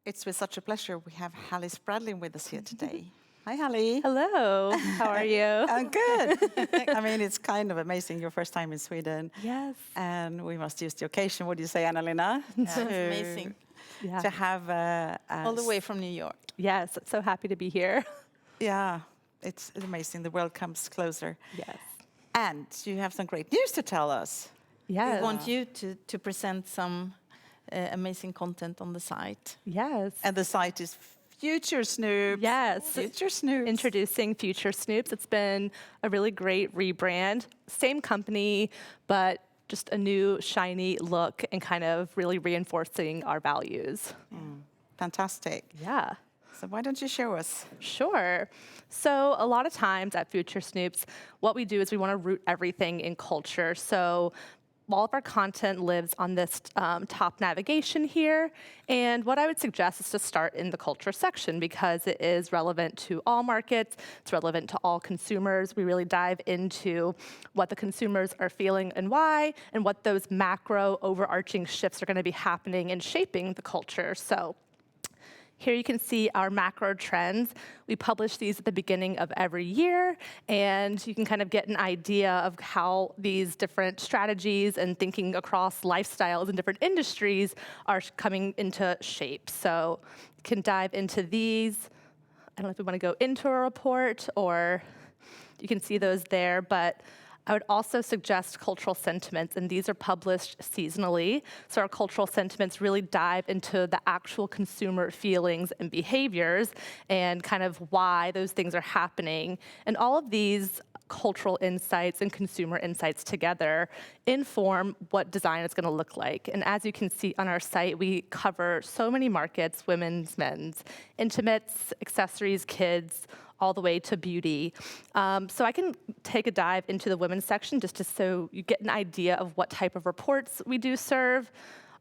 It's with such a pleasure we have Hallie Spradlin with us here today. Hi, Hallie. Hello, how are you? I'm good. I mean, it's kind of amazing, your first time in Sweden. Yes. And we must use the occasion, what do you say, Anna-Lena? Yeah, it's amazing. Yeah. To have All the way from New York. Yes, so happy to be here. Yeah, it's amazing. The world comes closer. Yes. And you have some great news to tell us. Yes. We want you to present some amazing content on the site. Yes. And the site is Future Snoops. Yes. Future Snoops. Introducing Future Snoops. It's been a really great rebrand. Same company, but just a new shiny look and kind of really reinforcing our values. Fantastic. Yeah. So why don't you show us? Sure. So a lot of times at Future Snoops, what we do is we want to root everything in culture. So all of our content lives on this top navigation here. And what I would suggest is to start in the culture section because it is relevant to all markets. It's relevant to all consumers. We really dive into what the consumers are feeling and why, and what those macro overarching shifts are going to be happening and shaping the culture. So here you can see our macro trends. We publish these at the beginning of every year, and you can kind of get an idea of how these different strategies and thinking across lifestyles and different industries are coming into shape. So you can dive into these. I don't know if we want to go into a report, or you can see those there, but I would also suggest cultural sentiments, and these are published seasonally. So our cultural sentiments really dive into the actual consumer feelings and behaviors and kind of why those things are happening. And all of these cultural insights and consumer insights together inform what design is going to look like. And as you can see on our site, we cover so many markets: women's, men's, intimates, accessories, kids, all the way to beauty. So I can take a dive into the women's section just so you get an idea of what type of reports we do serve.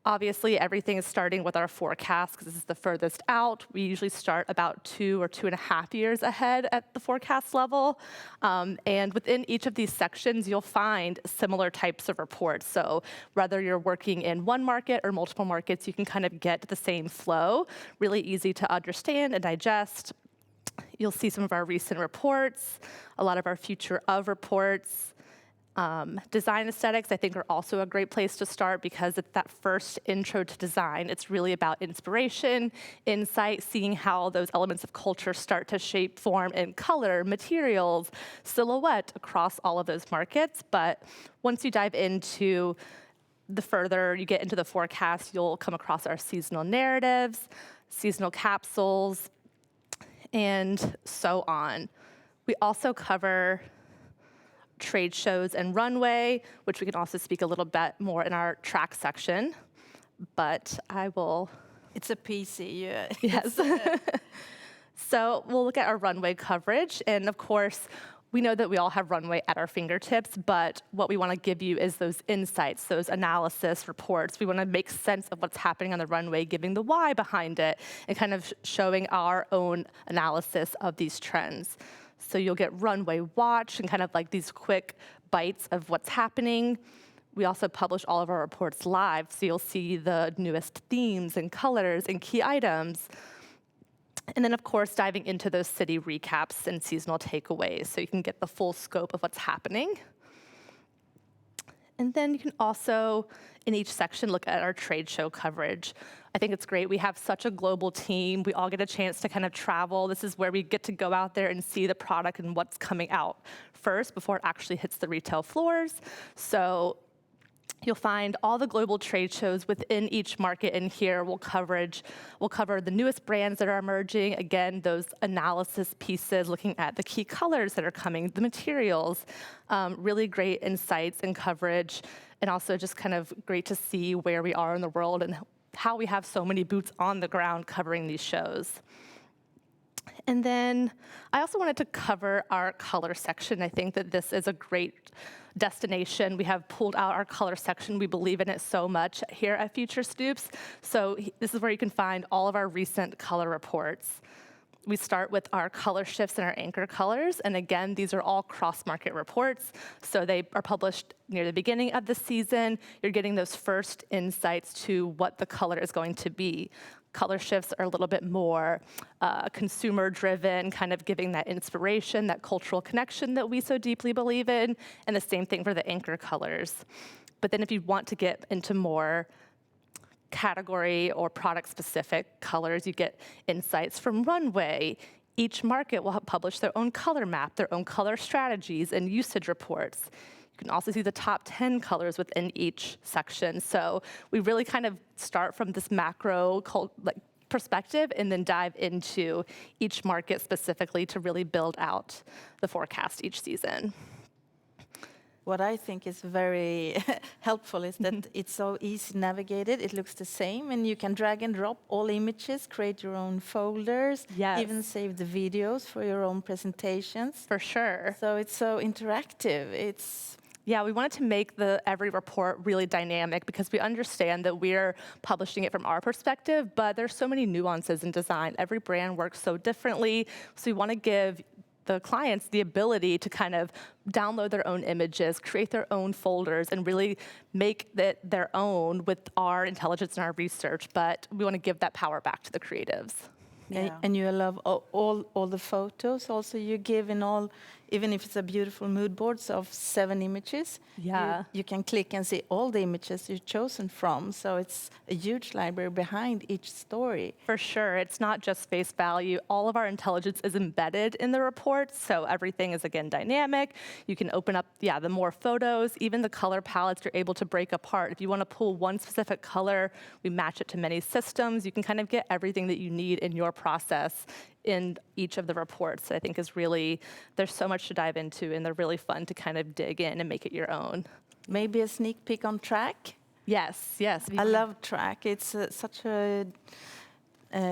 Obviously, everything is starting with our forecast because this is the furthest out. We usually start about 2 or 2.5 years ahead at the forecast level. And within each of these sections, you'll find similar types of reports. So whether you're working in one market or multiple markets, you can kind of get the same flow. Really easy to understand and digest. You'll see some of our recent reports, a lot of our future of reports. Design aesthetics, I think, are also a great place to start because it's that first intro to design. It's really about inspiration, insight, seeing how those elements of culture start to shape, form, and color, materials, silhouette across all of those markets. But once you dive into the further you get into the forecast, you'll come across our seasonal narratives, seasonal capsules, and so on. We also cover trade shows and runway, which we can also speak a little bit more in our track section, but I will. It's a PC. Yeah. Yes. So we'll look at our runway coverage, and of course, we know that we all have runway at our fingertips, but what we want to give you is those insights, those analysis reports. We want to make sense of what's happening on the runway, giving the why behind it, and kind of showing our own analysis of these trends. So you'll get runway watch and kind of like these quick bites of what's happening. We also publish all of our reports live, so you'll see the newest themes and colors and key items. And then, of course, diving into those city recaps and seasonal takeaways so you can get the full scope of what's happening. And then you can also, in each section, look at our trade show coverage. I think it's great. We have such a global team. We all get a chance to kind of travel. This is where we get to go out there and see the product and what's coming out first before it actually hits the retail floors. So you'll find all the global trade shows within each market in here. We'll cover the newest brands that are emerging. Again, those analysis pieces, looking at the key colors that are coming, the materials, really great insights and coverage, and also just kind of great to see where we are in the world and how we have so many boots on the ground covering these shows. And then I also wanted to cover our color section. I think that this is a great destination. We have pulled out our color section. We believe in it so much here at Future Snoops. So this is where you can find all of our recent color reports. We start with our color shifts and our anchor colors. And again, these are all cross-market reports. So they are published near the beginning of the season. You're getting those first insights to what the color is going to be. Color shifts are a little bit more consumer-driven, kind of giving that inspiration, that cultural connection that we so deeply believe in, and the same thing for the anchor colors. But then if you want to get into more category or product-specific colors, you get insights from Runway. Each market will publish their own color map, their own color strategies and usage reports. You can also see the top 10 colors within each section. So we really kind of start from this macro perspective and then dive into each market specifically to really build out the forecast each season. What I think is very helpful is that it's so easy navigated. It looks the same, and you can drag and drop all images, create your own folders, Yes. even save the videos for your own presentations. For sure. So it's so interactive. Yeah, we wanted to make every report really dynamic because we understand that we're publishing it from our perspective, but there's so many nuances in design. Every brand works so differently, so we want to give the clients the ability to kind of download their own images, create their own folders, and really make it their own with our intelligence and our research, but we want to give that power back to the creatives. Yeah. And you love all the photos also you give in all, even if it's a beautiful mood boards of 7 images. Yeah. You can click and see all the images you've chosen from. So it's a huge library behind each story. For sure, it's not just face value. All of our intelligence is embedded in the reports, so everything is, again, dynamic. You can open up, the more photos, even the color palettes you're able to break apart. If you want to pull one specific color, we match it to many systems. You can kind of get everything that you need in your process in each of the reports. I think is really, there's so much to dive into, and they're really fun to kind of dig in and make it your own. Maybe a sneak peek on Track. Yes. I love Track. It's such a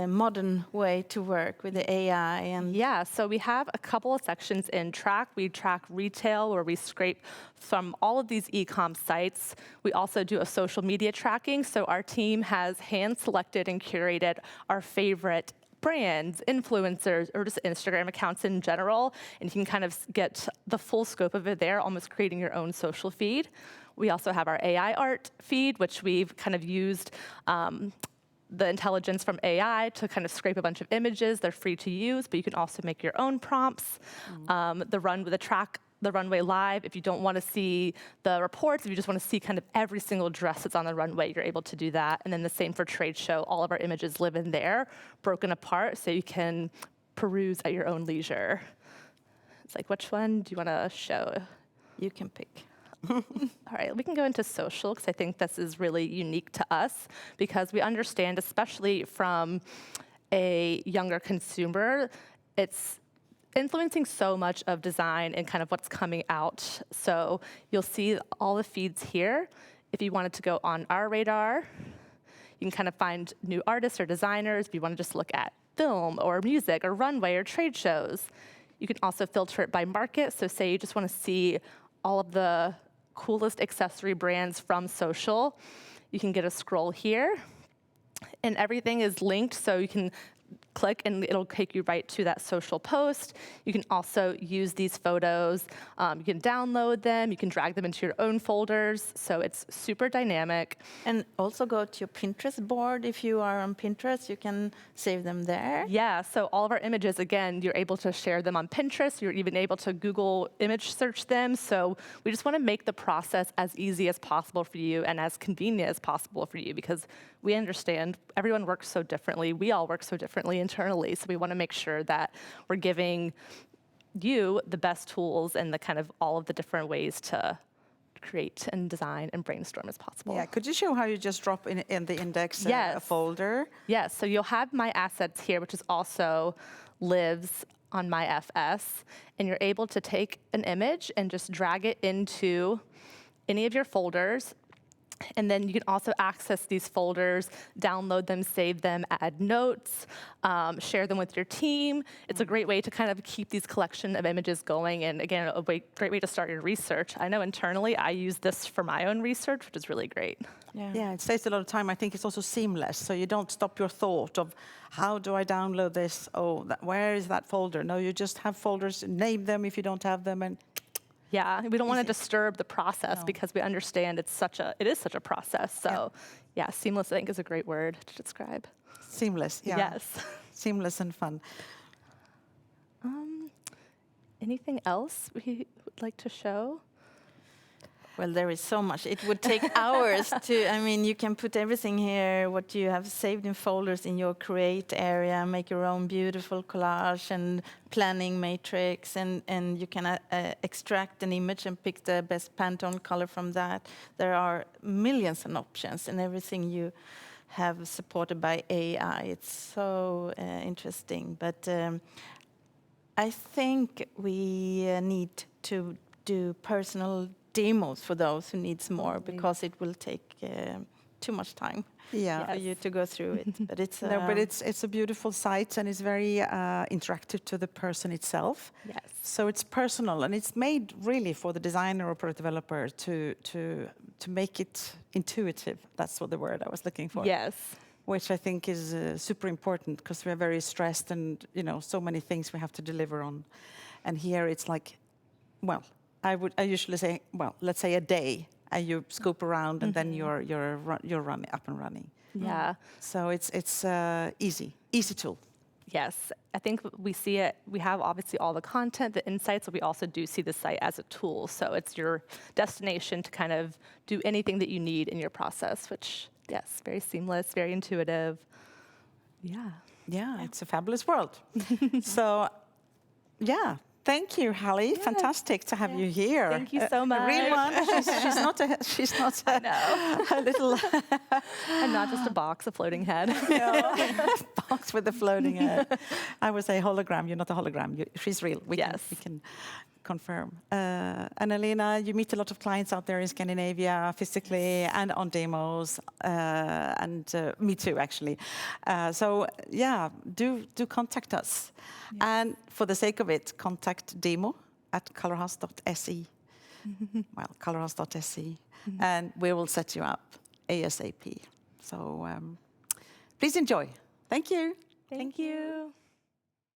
modern way to work with the AI. And Yeah, so we have a couple of sections in Track. We track retail, where we scrape from all of these e-com sites. We also do a social media tracking, so our team has hand-selected and curated our favorite brands, influencers, or just Instagram accounts in general, and you can kind of get the full scope of it there, almost creating your own social feed. We also have our AI art feed, which we've kind of used the intelligence from AI to kind of scrape a bunch of images. They're free to use, but you can also make your own prompts. The runway live, if you don't want to see the reports, if you just want to see kind of every single dress that's on the runway, you're able to do that. And then the same for trade show. All of our images live in there, broken apart, so you can peruse at your own leisure. It's like, which one do you want to show? you can pick. All right, we can go into social, because I think this is really unique to us, because we understand, especially from a younger consumer, it's influencing so much of design and kind of what's coming out. So you'll see all the feeds here. If you wanted to go on our radar, you can kind of find new artists or designers. If you want to just look at film or music or runway or trade shows, you can also filter it by market. So say you just want to see all of the coolest accessory brands from social, you can get a scroll here, and everything is linked, so you can click and it'll take you right to that social post. You can also use these photos. You can download them. You can drag them into your own folders. So it's super dynamic. And also go to your Pinterest board. If you are on Pinterest, you can save them there. Yeah, so all of our images, again, you're able to share them on Pinterest. You're even able to Google image search them. So we just want to make the process as easy as possible for you and as convenient as possible for you, because we understand everyone works so differently. We all work so differently internally. So we want to make sure that we're giving you the best tools and the kind of all of the different ways to create and design and brainstorm as possible. Yeah, could you show how you just drop in the index a Yes. folder? Yes, so you'll have My Assets here, which is also lives on My FS, and you're able to take an image and just drag it into any of your folders. And then you can also access these folders, download them, save them, add notes, share them with your team. It's a great way to kind of keep these collection of images going. And again, great way to start your research. I know internally I use this for my own research, which is really great. Yeah, it saves a lot of time. I think it's also seamless, so you don't stop your thought of how do I download this? Oh, where is that folder? No, you just have folders, name them if you don't have them, and Yeah, we don't want to disturb the process No. because we understand it is such a process. So yeah, seamless I think is a great word to describe. Seamless, yeah. Yes. Seamless and fun. Anything else we would like to show? Well, there is so much. It would take hours to, I mean, you can put everything here, what you have saved in folders in your create area, make your own beautiful collage and planning matrix, and you can extract an image and pick the best Pantone color from that. There are millions of options, and everything you have supported by AI. It's so interesting. But I think we need to do personal demos for those who needs more, because it will take too much time for you to go through it. But it's No, but it's a beautiful site, and it's very interactive to the person itself. Yes. So it's personal, and it's made really for the designer or product developer to make it intuitive. That's what the word I was looking for. Yes. Which I think is super important, because we're very stressed, and so many things we have to deliver on. And here it's like, well, I usually say, well, let's say a day, and you scoop around, and then you're running up and running. Yeah. So it's easy tool. Yes, I think we see it. We have obviously all the content, the insights, but we also do see the site as a tool. So it's your destination to kind of do anything that you need in your process, which, yes, very seamless, very intuitive. Yeah, it's a fabulous world. So, yeah. Thank you, Hallie. Fantastic to have you here. Thank you so much. A real one. She's not a little I'm not just a box, a floating head. box with a floating head. I would say hologram. You're not a hologram. She's real. We can confirm. And Elena, you meet a lot of clients out there in Scandinavia, physically and on demos, and me too, actually. So yeah, do contact us. Yes. And for the sake of it, contact demo@colourhouse.se. Well, colourhouse.se, and we will set you up ASAP. So please enjoy. Thank you. Thank you.